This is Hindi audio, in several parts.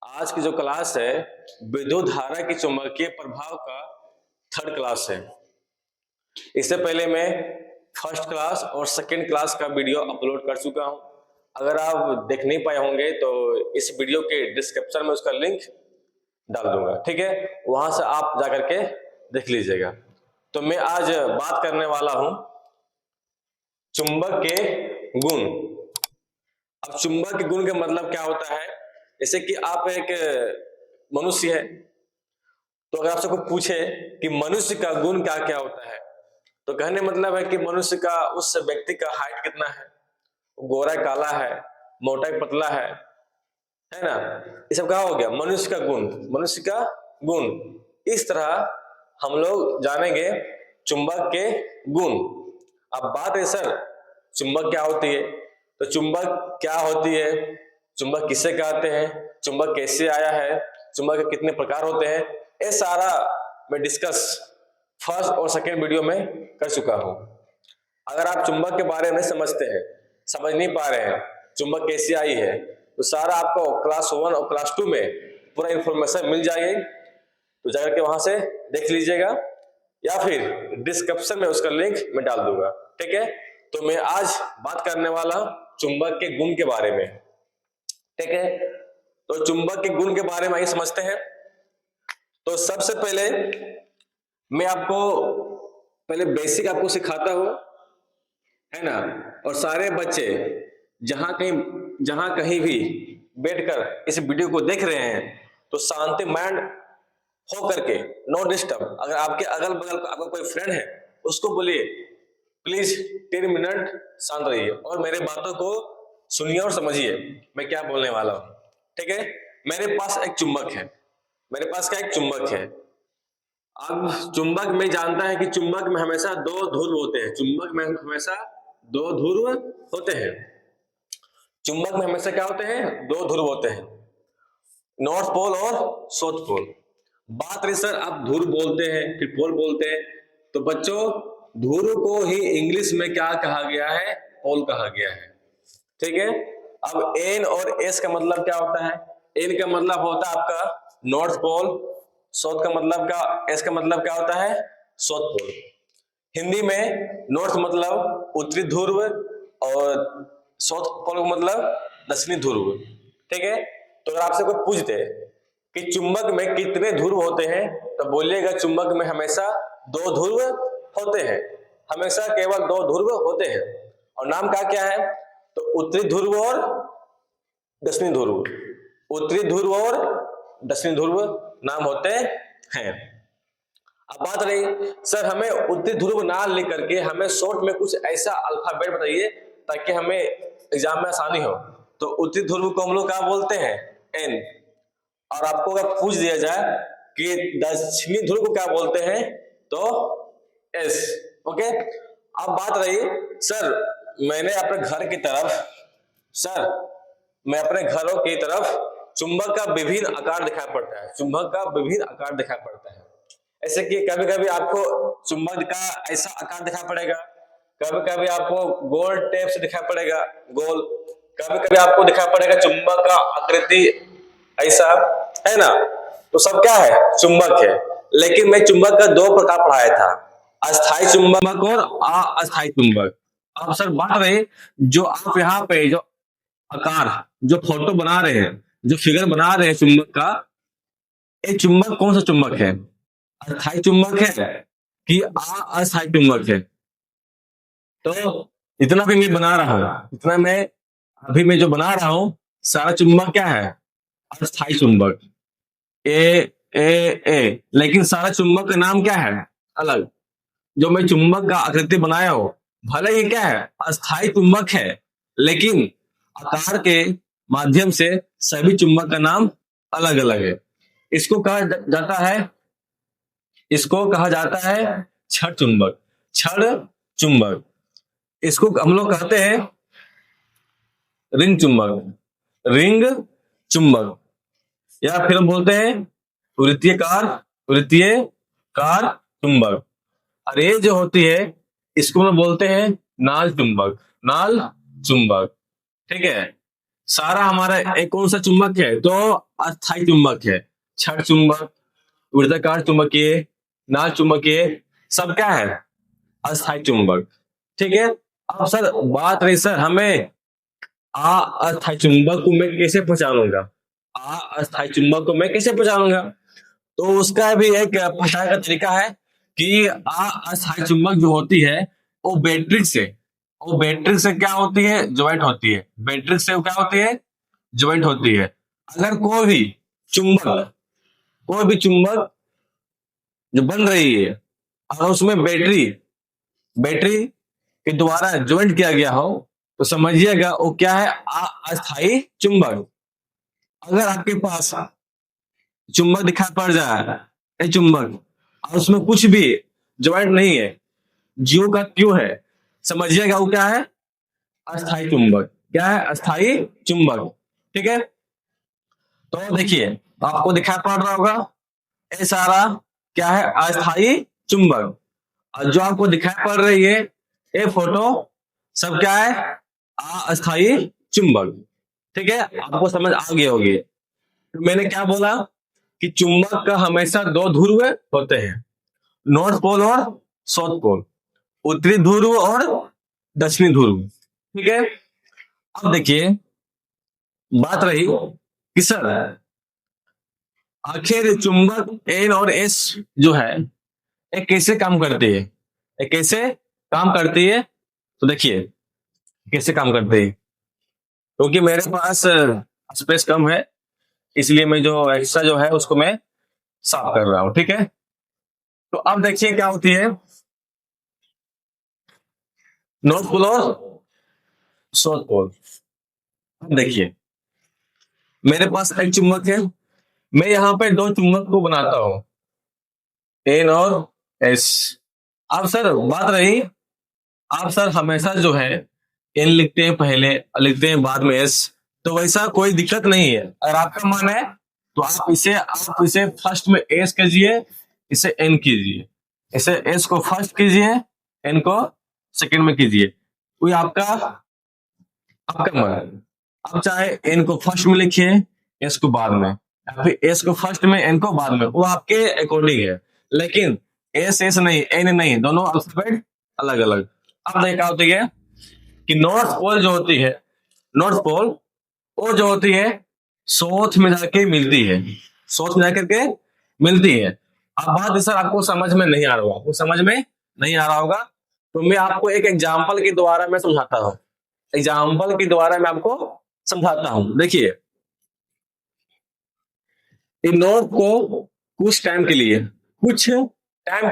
आज की जो क्लास है विद्युत धारा की चुंबकीय प्रभाव का थर्ड क्लास है। इससे पहले मैं फर्स्ट क्लास और सेकेंड क्लास का वीडियो अपलोड कर चुका हूं। अगर आप देख नहीं पाए होंगे तो इस वीडियो के डिस्क्रिप्शन में उसका लिंक डाल दूंगा, ठीक है, वहां से आप जाकर के देख लीजिएगा। तो मैं आज बात करने वाला हूं चुंबक के गुण। अब चुंबक के गुण का मतलब क्या होता है? जैसे कि आप एक मनुष्य है, तो अगर आपसे कोई पूछे कि मनुष्य का गुण क्या क्या होता है, तो कहने मतलब है कि मनुष्य का, उस व्यक्ति का हाइट कितना है, गोरा काला है, मोटा पतला है ना, ये सब क्या हो गया मनुष्य का गुण। मनुष्य का गुण इस तरह हम लोग जानेंगे चुंबक के गुण। अब बात है सर चुंबक क्या होती है, तो चुंबक क्या होती है, चुंबक किससे कहते हैं, चुंबक कैसे आया है, चुंबक के कितने प्रकार होते हैं, ये सारा मैं डिस्कस फर्स्ट और सेकेंड वीडियो में कर चुका हूं। अगर आप चुंबक के बारे में समझते हैं, समझ नहीं पा रहे हैं चुंबक कैसे आई है, तो सारा आपको क्लास 1 और क्लास 2 में पूरा इंफॉर्मेशन मिल जाएगी, तो जाकर के वहां से देख लीजिएगा या फिर डिस्क्रिप्शन में उसका लिंक मैं डाल दूंगा, ठीक है। तो मैं आज बात करने वाला चुंबक के गुण के बारे में, ठीक है। तो चुंबक के गुण के बारे में आइए समझते हैं। तो सबसे पहले मैं आपको पहले बेसिक आपको सिखाता हूं, है ना, और सारे बच्चे जहां कहीं भी बैठकर इस वीडियो को देख रहे हैं तो शांति माइंड हो करके, नो डिस्टर्ब, अगर आपके अगल बगल आपका कोई फ्रेंड है उसको बोलिए प्लीज 3 मिनट शांत रहिए और मेरे बातों को सुनिए और समझिए मैं क्या बोलने वाला हूं, ठीक है। मेरे पास एक चुंबक है, मेरे पास क्या एक चुंबक है। अब चुंबक में जानता है कि चुंबक में हमेशा दो ध्रुव होते हैं, चुंबक में हमेशा दो ध्रुव होते हैं। चुंबक में हमेशा क्या होते हैं, दो ध्रुव होते हैं, नॉर्थ पोल और साउथ पोल। बात रही सर आप ध्रुव बोलते हैं फिर पोल बोलते हैं, तो बच्चों ध्रुव को ही इंग्लिश में क्या कहा गया है, पोल कहा गया है, ठीक है। अब एन और एस का मतलब क्या होता है, एन का मतलब होता है आपका नॉर्थ पोल, साउथ का मतलब क्या, एस का मतलब क्या होता है साउथ पोल। हिंदी में नॉर्थ मतलब उत्तरी ध्रुव और साउथ पोल का मतलब दक्षिणी ध्रुव, ठीक है। तो अगर आपसे कोई पूछते कि चुंबक में कितने ध्रुव होते हैं, तो बोलिएगा चुंबक में हमेशा दो ध्रुव होते हैं, हमेशा केवल दो ध्रुव होते हैं, और नाम क्या क्या है, तो उत्तरी ध्रुव और दक्षिणी ध्रुव, उत्तरी ध्रुव और दक्षिणी ध्रुव नाम होते हैं। अब बात रही सर हमें उत्तरी ध्रुव ना लेकर के हमें शॉर्ट में कुछ ऐसा अल्फाबेट बताइए ताकि हमें एग्जाम में आसानी हो। तो उत्तरी ध्रुव को हम लोग क्या बोलते हैं, एन। और आपको अगर पूछ दिया जाए कि दक्षिणी ध्रुव को क्या बोलते हैं, तो एस, ओके। अब बात रही सर मैंने अपने घर की तरफ, सर मैं अपने घरों की तरफ चुंबक का विभिन्न आकार दिखाई पड़ता है, चुंबक का विभिन्न आकार दिखाई पड़ता है। ऐसे कि कभी कभी आपको चुंबक का ऐसा आकार दिखाई पड़ेगा, कभी कभी आपको गोल टेप से दिखाई पड़ेगा गोल, कभी कभी आपको दिखाई पड़ेगा चुंबक का आकृति ऐसा, है ना। तो सब क्या है, चुंबक है। लेकिन मैं चुंबक का दो प्रकार पढ़ाया था, अस्थायी चुंबक और अस्थायी चुंबक। अब सर बात रही जो आप यहाँ पे जो आकार, जो फोटो बना रहे हैं, जो फिगर बना रहे हैं चुंबक का, ये चुंबक कौन सा चुंबक है, अस्थायी चुंबक है कि अस्थायी चुंबक है। तो इतना भी मैं बना रहा हूं, इतना मैं अभी मैं जो बना रहा हूं सारा चुंबक क्या है, अस्थायी चुंबक, ए ए ए, लेकिन सारा चुंबक का नाम क्या है अलग। जो मैं चुंबक का आकृति बनाया हूं भले ही क्या है अस्थायी चुंबक है, लेकिन आकार के माध्यम से सभी चुंबक का नाम अलग अलग है। इसको कहा जाता है, इसको कहा जाता है छड़ चुंबक, छड़ चुंबक। इसको हम लोग कहते हैं रिंग चुंबक, रिंग चुंबक, या फिर हम बोलते हैं वृत्तीयकार, वृत्तीयकार चुंबक। और ये जो होती है इसको हम बोलते हैं नाल चुंबक, नाल चुंबक, ठीक है। सारा हमारा एक कौन सा चुंबक है? तो अस्थायी चुंबक है। क्षण चुंबक, वृत्ताकार चुंबकीय, नाल चुंबकीय, सब क्या है? अस्थायी चुंबक। ठीक है। अब सर बात रही सर हमें अस्थायी चुंबक को मैं कैसे पहचानूंगा? अस्थायी चुंबक को मैं कैसे पहचानूंगा? तो उसका भी एक पहचान का तरीका है कि अस्थायी चुंबक जो होती है वो बैटरी से क्या होती है? ज्वाइंट होती है। बैटरी से वो क्या होती है? ज्वाइंट होती है। अगर कोई भी चुंबक जो बन रही है, अगर उसमें बैटरी के द्वारा ज्वाइंट किया गया हो, तो समझिएगा वो क्या है? अस्थायी चुंबक। अगर आपके पास चुंबक दिखाई पड़ जाए, चुंबक, और उसमें कुछ भी ज्वाइंट नहीं है, जियो का क्यों है, समझिएगा वो क्या है? अस्थायी चुंबक। क्या है? अस्थायी चुंबक। ठीक है। तो देखिए, आपको दिखाई पड़ रहा होगा ये सारा क्या है? अस्थायी चुंबक। और जो आपको दिखाई पड़ रही है ये फोटो, सब क्या है? अस्थायी चुंबक। ठीक है। आपको समझ आ गई होगी। तो मैंने क्या बोला कि चुंबक का हमेशा दो ध्रुव होते हैं, नॉर्थ पोल और साउथ पोल, उत्तरी ध्रुव और दक्षिणी ध्रुव। ठीक है। अब देखिए, बात रही कि सर आखिर चुंबक एन और एस जो है ये कैसे काम करती है? ये कैसे काम करती है? तो देखिए कैसे काम करती है। क्योंकि मेरे पास स्पेस कम है, इसलिए मैं जो एक्स्ट्रा जो है उसको मैं साफ कर रहा हूं। ठीक है। तो अब देखिए क्या होती है, नॉर्थ पोल और साउथ पोल। अब देखिए, मेरे पास एक चुंबक है, मैं यहाँ पे दो चुंबक को बनाता हूं, एन और एस। अब सर बात रही, आप सर हमेशा जो है एन लिखते हैं पहले, लिखते हैं बाद में एस, तो वैसा कोई दिक्कत नहीं है। अगर आपका मन है तो आप इसे फर्स्ट में एस कीजिए, इसे एन कीजिए, इसे एस को फर्स्ट कीजिए, एन को सेकंड में कीजिए। कोई आपका आपका मन, आप चाहे एन को फर्स्ट में लिखिए, एस को बाद में, या फिर एस को फर्स्ट में, एन को बाद में, वो आपके अकॉर्डिंग है। लेकिन एस एस नहीं, एन नहीं, दोनों अल्फाबेट अलग अलग। अब देखा होती है कि नॉर्थ पोल जो होती है, नॉर्थ पोल वो जो होती है साउथ में जाके मिलती है, साउथ में जाकर के मिलती है। अब बात सर आपको समझ में नहीं आ रहा होगा, आपको समझ में नहीं आ रहा होगा, तो मैं आपको एक एग्जांपल के द्वारा मैं समझाता हूँ, एग्जाम्पल के द्वारा मैं आपको समझाता हूं। देखिए, इन नॉर्थ को कुछ टाइम के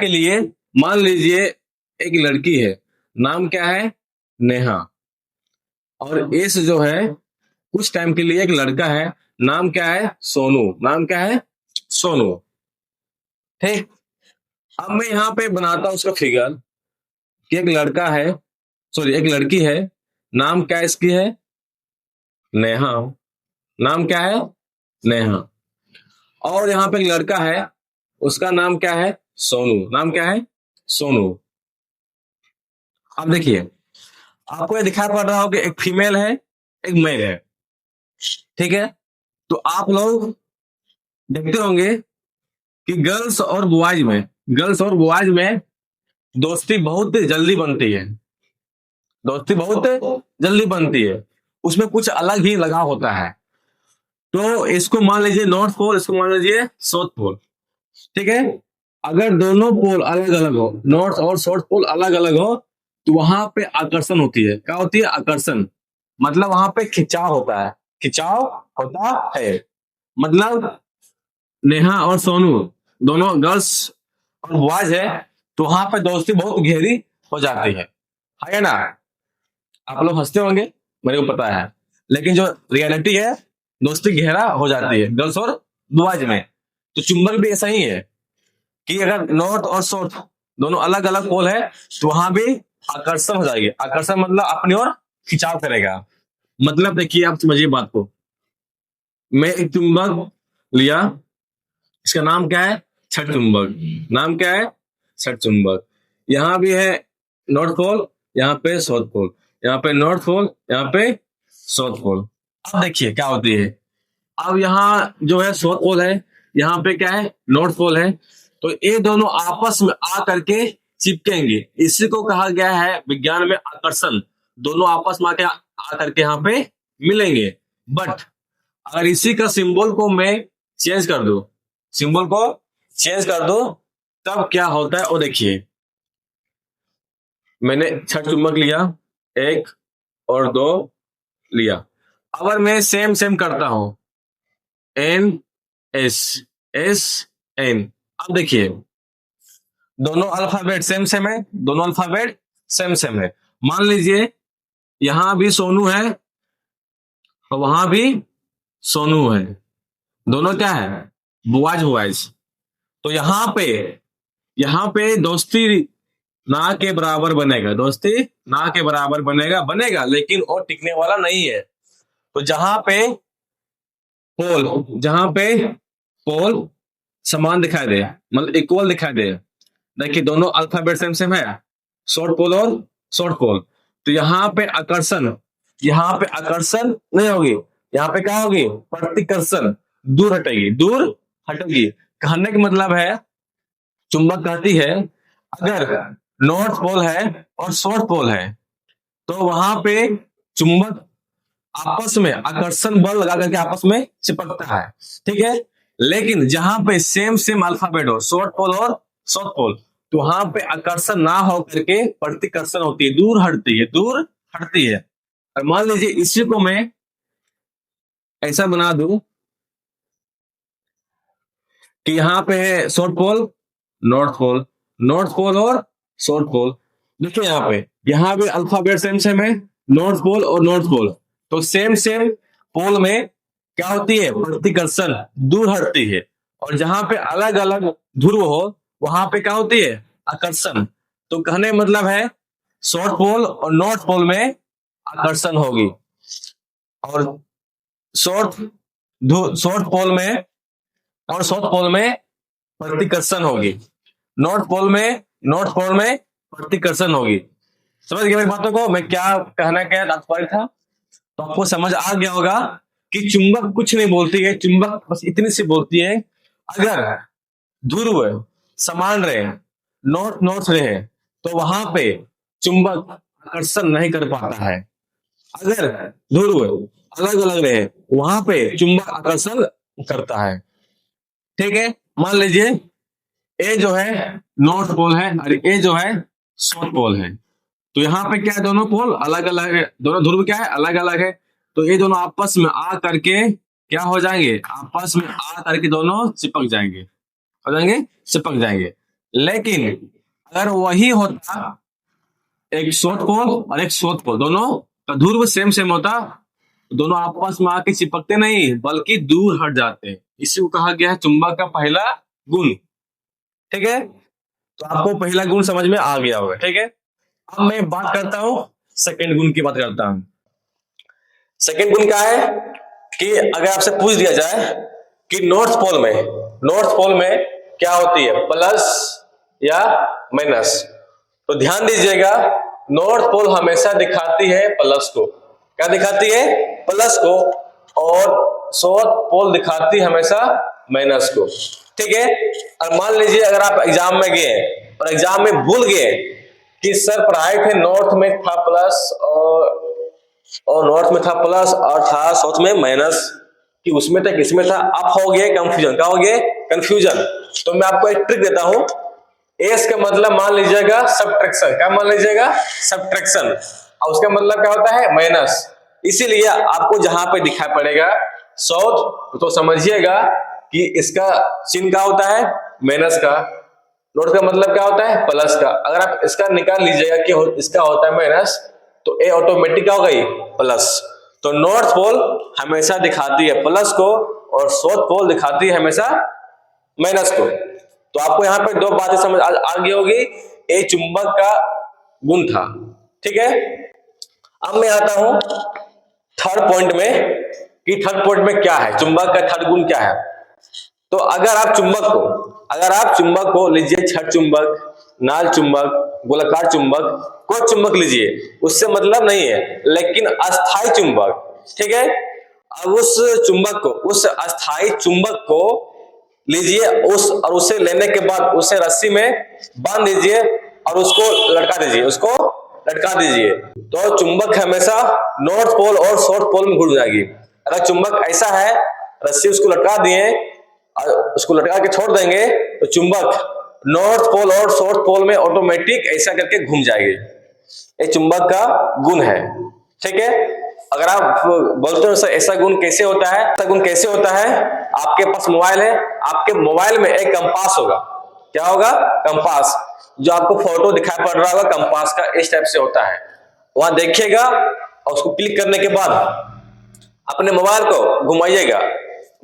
लिए मान लीजिए एक लड़की है, नाम क्या है? नेहा। और एस जो है कुछ टाइम के लिए एक लड़का है, नाम क्या है? सोनू। नाम क्या है? सोनू। ठीक। अब मैं यहाँ पे बनाता हूं उसका फिगर कि एक लड़की है, नाम क्या इसकी है? नेहा। नाम क्या है? नेहा। और यहाँ पे एक लड़का है, उसका नाम क्या है? सोनू। नाम क्या है? सोनू। अब देखिए, आपको ये दिखाई पड़ रहा हो कि एक फीमेल है, एक मेल है। ठीक है। तो आप लोग देखते होंगे कि गर्ल्स और बॉयज में दोस्ती बहुत जल्दी बनती है, दोस्ती बहुत जल्दी बनती है, उसमें कुछ अलग ही लगाव होता है। तो इसको मान लीजिए नॉर्थ पोल, इसको मान लीजिए साउथ पोल। ठीक है। अगर दोनों पोल अलग अलग हो, नॉर्थ और साउथ पोल अलग अलग हो, तो वहां पे आकर्षण होती है। क्या होती है? आकर्षण। मतलब वहां पे खिंचाव होता है, खिंचाव होता है। मतलब नेहा और सोनू दोनों गर्ल्स और बॉयज है, तो वहां पे दोस्ती बहुत गहरी हो जाती है ना? आप लोग हंसते होंगे, मेरे को पता है, लेकिन जो रियलिटी है, दोस्ती गहरा हो जाती है गर्ल्स और बॉयज में। तो चुंबक भी ऐसा ही है कि अगर नॉर्थ और साउथ दोनों अलग अलग पोल है, तो वहां भी आकर्षण हो जाएगी। आकर्षण मतलब अपनी ओर खिंचाव करेगा। मतलब देखिए, आप समझिए बात को, मैं एक चुंबक लिया, इसका नाम क्या है? छठ चुंबक। नाम क्या है? छठ चुंबक। यहाँ भी है नॉर्थ पोल, यहाँ पे साउथ पोल, यहाँ पे नॉर्थ पोल, यहाँ पे साउथ पोल। अब देखिए क्या होती है। अब यहाँ जो है साउथ पोल है, यहाँ पे क्या है, नॉर्थ पोल है। तो ये दोनों आपस में आ करके चिपकेंगे, इसी को कहा गया है विज्ञान में आकर्षण। दोनों आपस में आके आ करके यहाँ पे मिलेंगे। बट अगर इसी का सिंबल को मैं चेंज कर दूं, सिंबल को चेंज कर दूं, तब क्या होता है वो देखिए। मैंने छठ चुंबक लिया, एक और दो लिया। अगर मैं सेम सेम करता हूं, एन एस एस एन, अब देखिए दोनों अल्फाबेट सेम सेम है, दोनों अल्फाबेट सेम सेम है। मान लीजिए यहां भी सोनू है और वहां भी सोनू है, दोनों क्या है, बुआज बुआज। तो यहां पे दोस्ती ना के बराबर बनेगा, दोस्ती ना के बराबर बनेगा, लेकिन वो टिकने वाला नहीं है। तो जहां पे पोल समान दिखाई दे, मतलब इक्वल दिखाई दे, देखिए दोनों अल्फाबेट सेम सेम है, शॉर्ट पोल और शॉर्ट पोल। तो यहाँ पे आकर्षण नहीं होगी, यहाँ पे क्या होगी, प्रतिकर्षण, दूर हटेगी। कहने का मतलब है, चुंबक कहती है अगर नॉर्थ पोल है और साउथ पोल है तो वहां पे चुंबक आपस में आकर्षण बल लगा करके आपस में चिपकता है, ठीक है। लेकिन जहां पे सेम सेम अल्फाबेट हो, शॉर्ट पोल और साउथ पोल, तो वहां पे आकर्षण ना हो करके प्रतिकर्षण होती है, दूर हटती है। और मान लीजिए इसी को मैं ऐसा बना दूं कि यहाँ पे है साउथ पोल, नॉर्थ पोल और साउथ पोल। देखिए यहाँ पे अल्फाबेट सेम सेम है, नॉर्थ पोल और नॉर्थ पोल। तो सेम सेम पोल में क्या होती है, प्रतिकर्षण, दूर हटती है। और जहां पे अलग अलग ध्रुव हो वहां पे क्या होती है, आकर्षण। तो कहने मतलब है साउथ पोल और नॉर्थ पोल में आकर्षण होगी, और साउथ पोल में प्रतिकर्षण होगी, नॉर्थ पोल में प्रतिकर्षण होगी। समझ गए मेरी बातों को, मैं क्या कहना क्या तात्पर्य था। तो आपको समझ आ गया होगा कि चुंबक कुछ नहीं बोलती है, चुंबक बस इतनी सी बोलती है, अगर ध्रुव समान रहे, नॉर्थ रहे, तो वहां पे चुंबक आकर्षण नहीं कर पाता है। अगर ध्रुव अलग अलग रहे वहां पे चुंबक आकर्षण करता है, ठीक है। मान लीजिए ए जो है नॉर्थ पोल है और ए जो है साउथ पोल है। तो यहाँ पे क्या है, दोनों पोल अलग अलग है, दोनों ध्रुव क्या है, अलग अलग है। तो ये दोनों आपस में आ करके क्या हो जाएंगे, आपस में आ करके दोनों चिपक जाएंगे। लेकिन अगर वही होता, एक साउथ पोल और एक साउथ पोल, दोनों का ध्रुव सेम सेम होता, दोनों आपस में आके चिपकते नहीं बल्कि दूर हट जाते हैं। इसी को कहा गया है चुंबक का पहला गुण, ठीक है। तो आपको पहला गुण समझ में आ गया होगा, ठीक है। अब मैं बात करता हूं सेकंड गुण की बात करता हूं। सेकंड गुण क्या है कि अगर आपसे पूछ दिया जाए कि नॉर्थ पोल में क्या होती है, प्लस या माइनस, तो ध्यान दीजिएगा नॉर्थ पोल हमेशा दिखाती है प्लस को। क्या दिखाती है, प्लस को। और साउथ पोल दिखाती है हमेशा माइनस को, ठीक है। और मान लीजिए अगर आप एग्जाम में गए और एग्जाम में भूल गए कि सर पढ़ाए थे नॉर्थ में था प्लस और नॉर्थ में था प्लस और था साउथ में माइनस, कि उसमें था किसमें था, आप हो गए कंफ्यूजन। क्या हो गए, कंफ्यूजन। तो मैं आपको एक ट्रिक देता हूं, एस का मतलब मान लीजिएगा सबट्रैक्शन। क्या मान लीजिएगा, सबट्रैक्शन। और उसका मतलब क्या होता है, माइनस। इसीलिए आपको जहां पे दिखाई पड़ेगा साउथ, तो समझिएगा कि इसका चिन्ह क्या होता है, माइनस का। नॉर्थ का मतलब क्या होता है, प्लस का। अगर आप इसका निकाल लीजिएगा कि इसका होता है माइनस, तो ए ऑटोमेटिक क्या हो गई, प्लस। तो नॉर्थ पोल हमेशा दिखाती है प्लस को और साउथ पोल दिखाती है हमेशा माइनस को। तो आपको यहाँ पे दो बातें समझ आ गई होगी, ये चुंबक का गुण था, ठीक है। अब मैं आता हूं थर्ड पॉइंट में कि थर्ड पॉइंट में क्या है, चुंबक का थर्ड गुण क्या है। तो अगर आप चुंबक को लीजिए, छठ चुंबक, नाल चुंबक, गोलाकार चुंबक, कोई चुंबक लीजिए, उससे मतलब नहीं है, लेकिन अस्थाई चुंबक, ठीक है। अब उस चुंबक को, उस अस्थाई चुंबक को लीजिए और उसे लेने के बाद उसे रस्सी में बांध दीजिए और उसको लटका दीजिए, उसको लटका दीजिए। तो चुंबक हमेशा नॉर्थ पोल और साउथ पोल में घूम जाएगी। अगर चुंबक ऐसा है, रस्सी उसको लटका दिए और उसको लटका के छोड़ देंगे तो चुंबक नॉर्थ पोल और साउथ पोल में ऑटोमेटिक ऐसा करके घूम जाएगी। ये चुंबक का गुण है, ठीक है। अगर आप बोलते हो सर ऐसा गुण कैसे होता है, ऐसा गुण कैसे होता है, आपके पास मोबाइल है, आपके मोबाइल में एक कंपास होगा। क्या होगा? कंपास। जो आपको फोटो दिखाई पड़ रहा होगा कंपास का, इस टाइप से होता है। वहां देखिएगा और उसको क्लिक करने के बाद अपने मोबाइल को घुमाइएगा।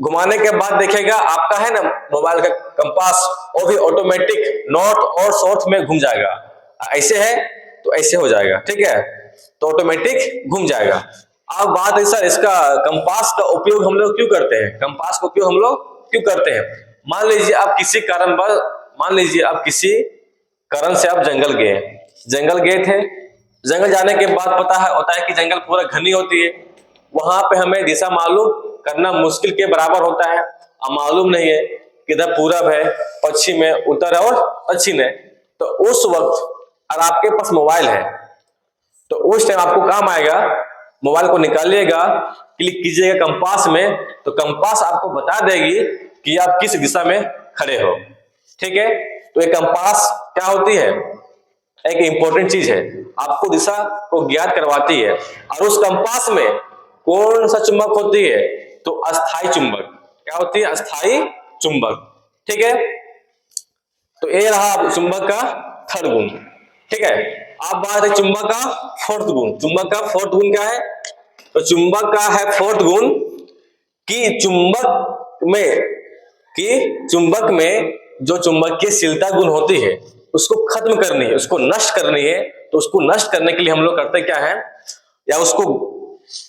घुमाने के बाद देखिएगा आपका है ना मोबाइल का कंपास, वो भी ऑटोमेटिक नॉर्थ और साउथ में घूम जाएगा। ऐसे है तो ऐसे हो जाएगा, ठीक है, तो ऑटोमेटिक घूम जाएगा। अब बात है सर इसका कंपास का उपयोग हम लोग क्यों करते हैं? कंपास का उपयोग हम लोग क्यों करते हैं? मान लीजिए आप किसी कारणवश, मान लीजिए आप किसी कारण से आप जंगल गए थे। जंगल जाने के बाद पता है होता है कि जंगल पूरा घनी होती है, वहां पे हमें दिशा मालूम करना मुश्किल के बराबर होता है। अब मालूम नहीं है किधर पूरब है, पश्चिम है, उत्तर है और दक्षिण है। तो उस वक्त अगर आपके पास मोबाइल है तो उस टाइम आपको काम आएगा। मोबाइल को निकालिएगा, क्लिक कीजिएगा कंपास में, तो कंपास आपको बता देगी कि आप किस दिशा में खड़े हो, ठीक है। तो ये कंपास क्या होती है? एक इंपॉर्टेंट चीज है, आपको दिशा को ज्ञात करवाती है। और उस कंपास में कौन सा चुंबक होती है? तो अस्थाई चुंबक। क्या होती है? अस्थाई चुंबक, ठीक है। तो ये रहा चुंबक का थर्ड गुण, ठीक है। अब बात है चुंबक का फोर्थ गुण। चुंबक का फोर्थ गुण क्या है? तो चुंबक का है फोर्थ गुण कि चुंबक में जो चुंबकीयशीलता गुण होती है उसको खत्म करनी है, उसको नष्ट करनी है। तो उसको नष्ट करने के लिए हम लोग करते क्या है, या उसको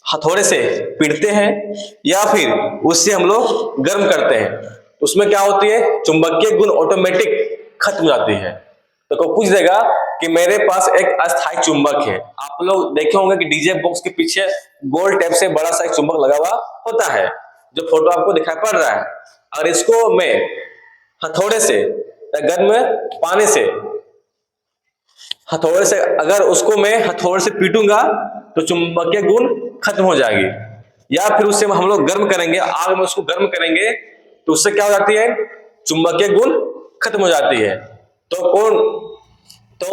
हथौड़े से पीटते हैं या फिर उससे हम लोग गर्म करते हैं। तो उसमें क्या होती है, चुंबकीय गुण ऑटोमेटिक खत्म हो जाती है। तो कोई पूछ देगा कि मेरे पास एक अस्थायी चुंबक है। आप लोग देखे होंगे कि डीजे बॉक्स के पीछे गोल टाइप से बड़ा सा एक चुंबक लगा हुआ होता है, जो फोटो आपको दिखाई पड़ रहा है। और इसको मैं हथौड़े से या गर्म पानी से, हथौड़े से अगर उसको मैं हथौड़े से पीटूंगा तो चुंबकीय गुण खत्म हो जाएगी। या फिर उससे हम लोग गर्म करेंगे, आग में उसको गर्म करेंगे तो उससे क्या हो जाती है, चुंबकीय गुण खत्म हो जाती है। तो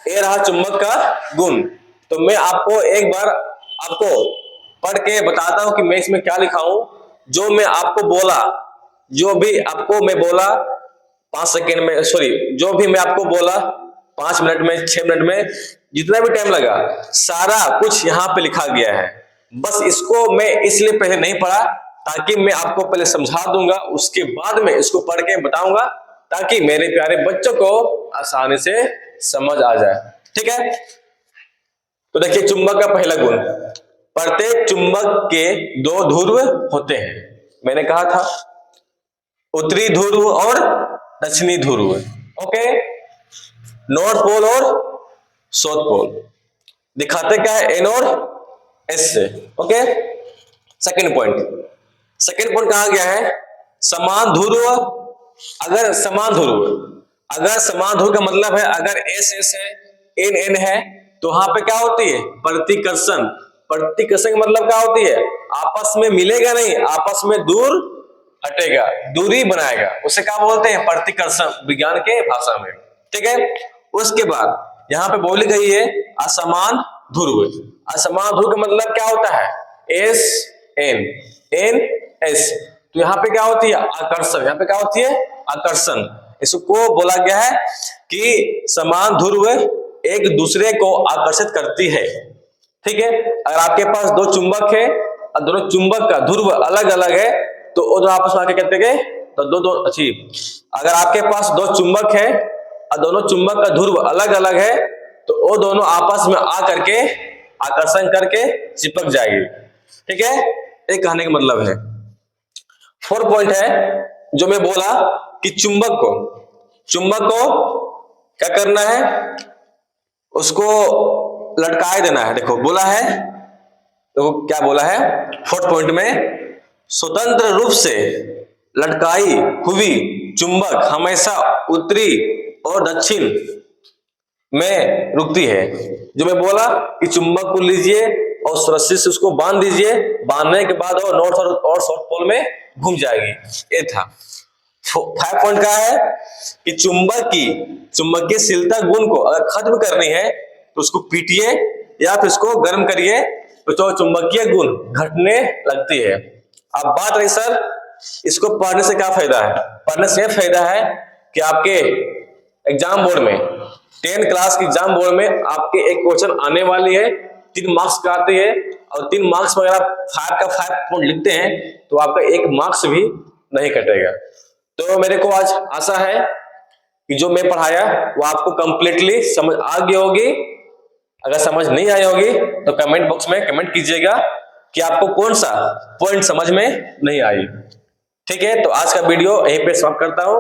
ये रहा चुंबक का गुण। तो मैं आपको एक बार आपको पढ़ के बताता हूं कि मैं इसमें क्या लिखा हूं। जो मैं आपको बोला, जो भी आपको मैं बोला 5 सेकेंड में, सॉरी, जो भी मैं आपको बोला 5 मिनट में, 6 मिनट में, जितना भी टाइम लगा, सारा कुछ यहाँ पे लिखा गया है। बस इसको मैं इसलिए पहले नहीं पढ़ा ताकि मैं आपको पहले समझा दूंगा, उसके बाद में इसको पढ़ के बताऊंगा ताकि मेरे प्यारे बच्चों को आसानी से समझ आ जाए, ठीक है। तो देखिए चुंबक का पहला गुण, प्रत्येक चुंबक के 2 ध्रुव होते हैं। मैंने कहा था उत्तरी ध्रुव और दक्षिणी ध्रुव, ओके, नॉर्थ पोल और साउथ पोल। दिखाते क्या है, एन और एस से, ओके। सेकंड पॉइंट कहा गया है, समान ध्रुव। अगर समान ध्रुव का मतलब है अगर एस एस है, एन एन है, तो वहां पे क्या होती है, प्रतिकर्षण। प्रतिकर्षण का मतलब क्या होती है, आपस में मिलेगा नहीं, आपस में दूर हटेगा, दूरी बनाएगा, उसे क्या बोलते हैं, प्रतिकर्षण, विज्ञान के भाषा में, ठीक है। उसके बाद यहां पे बोली गई है असमान ध्रुव। असमान ध्रुव का मतलब क्या होता है, एस एन, एन एस। तो यहाँ पे क्या होती है, आकर्षण। यहाँ पे क्या होती है, आकर्षण। इसको बोला गया है कि समान ध्रुव एक दूसरे को आकर्षित करती है, ठीक है। अगर आपके पास 2 चुंबक है और दोनों चुंबक का ध्रुव अलग अलग है तो वो दोनों आपस में आके कहते हैं तो दो अच्छी। अगर आपके पास 2 चुंबक है और दोनों चुंबक का ध्रुव अलग अलग है तो वो दोनों आपस में आ करके आकर्षण करके चिपक जाएगी, ठीक है। ये कहने का मतलब है। 4 पॉइंट है जो मैं बोला कि चुंबक को क्या करना है, उसको लटकाए देना है। देखो बोला है तो क्या बोला है 4th पॉइंट में, स्वतंत्र रूप से लटकाई हुई चुंबक हमेशा उत्तरी और दक्षिण में रुकती है। जो मैं बोला कि चुंबक को लीजिए और रस्सी से उसको बांध दीजिए, बांधने के बाद वो नॉर्थ और साउथ पोल में घूम जाएगी। ये था 5 पॉइंट का है कि चुंबकीयशीलता गुण को अगर खत्म करनी है तो उसको पीटिए या फिर उसको गर्म करिए तो चुंबकीय गुण घटने लगती है। अब बात रही सर इसको पढ़ने से क्या फायदा है। पढ़ने से यह फायदा है कि आपके एग्जाम बोर्ड में 10 क्लास के एग्जाम बोर्ड में आपके एक क्वेश्चन आने वाली है, 3 मार्क्स का आते हैं और 3 मार्क्स में अगर आप 5 का 5 पॉइंट लिखते हैं तो आपका 1 मार्क्स भी नहीं कटेगा। तो मेरे को आज आशा है कि जो मैं पढ़ाया वो आपको कंप्लीटली समझ आ गई होगी। अगर समझ नहीं आई होगी तो कमेंट बॉक्स में कमेंट कीजिएगा कि आपको कौन सा पॉइंट समझ में नहीं आई। ठीक है, तो आज का वीडियो यहीं पे समाप्त करता हूं।